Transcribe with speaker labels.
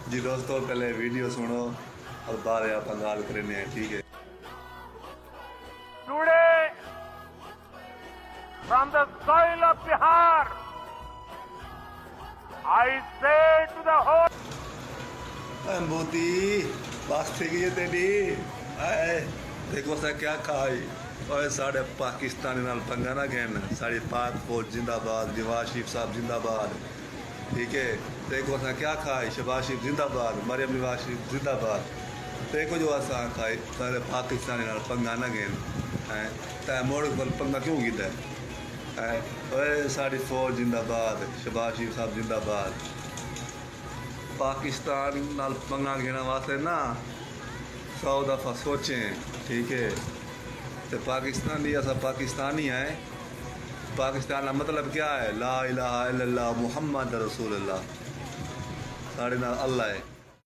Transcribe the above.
Speaker 1: जी दोस्तों, पहले वीडियो सुनो और बाद आप गाल करने हैं, ठीक है।
Speaker 2: Today, from the soil of Bihar, I say to the whole
Speaker 1: Modi बात ठीक है तेरी। आए देखो सा क्या खाई और साढ़े पाकिस्तानी नाल पंगा ना गैन, साड़ी पाक फौज जिंदाबाद, नवाज शरीफ साहब जिंदाबाद, ठीक है। देखो सा क्या खाई, शहबाज शरीफ जिंदाबाद, मरियम नवाज शरीफ जिंदाबाद। देखो जो असा खाई सारे पाकिस्तानी नाल पंगा ना गैन है, तै मोड़ पर पंगा क्यों कीता है। ओए साड़ी फौज जिंदाबाद, शहबाज शरीफ साहब जिंदाबाद। पाकिस्तान नाल पंगा घेने वास्ते ना 100 दफ़ा सोचें, ठीक है। तो पाकिस्तानी असा पाकिस्तानी है। पाकिस्तान का मतलब क्या है? ला इलाहा इल्लल्लाह मुहम्मद रसूलुल्लाह, साढ़े नाल अल्लाह है।